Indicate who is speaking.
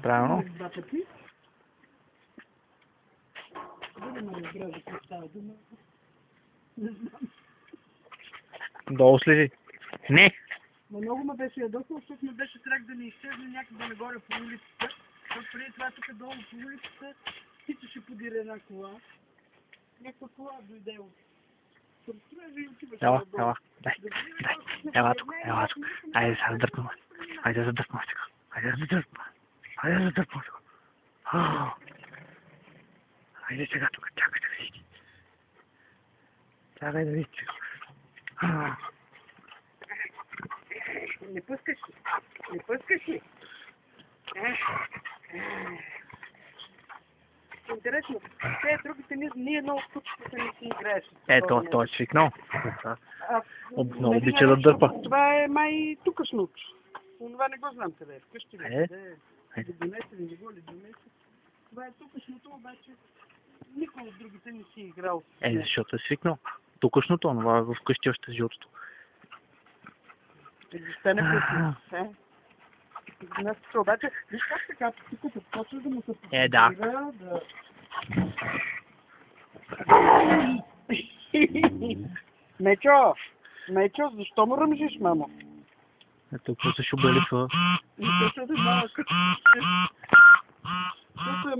Speaker 1: Правилно.
Speaker 2: Два пъти. Да не ме разбира за какво става дума. Не знам.
Speaker 1: Долу слези. Не!
Speaker 2: Но много ме беше ядосал, защото ме беше страх да не изчезне някъде нагоре по улицата. Защото преди това тук долу по улицата тичаше подир една кола. Някаква кола дойде от струежа и отиваше
Speaker 1: Ела,
Speaker 2: надолу.
Speaker 1: ела, дай, дай, ела тук, ела тук. Айде сега задърпваме. Айде да задърпваме сега. Айде да задърпваме. Айде да задърпваме сега. Айде сега тук, чакай да види. Чакай да види сега.
Speaker 2: Не пускаш ли? Не пускаш ли? Интересно, те другите ние много от кучетата не си играеш.
Speaker 1: Ето, той е свикнал. Много
Speaker 2: Нали
Speaker 1: обича да дърпа.
Speaker 2: Това е май тукашното. Това не го знам къде е. Вкъщи ли?
Speaker 1: Айде.
Speaker 2: Да донесе ли, не го ли донесе? Това е тукашното, обаче никой от другите не си играл.
Speaker 1: Защото е свикнал. Тукашното, това вкъщи още с жълтото.
Speaker 2: Защо не пусне? Днес обаче, виж как така, тук се почва да му се
Speaker 1: Да.
Speaker 2: да... Мечо, защо му ръмжиш, мамо?
Speaker 1: Ето, какво се шубелисва.
Speaker 2: Защото е малък. Защото е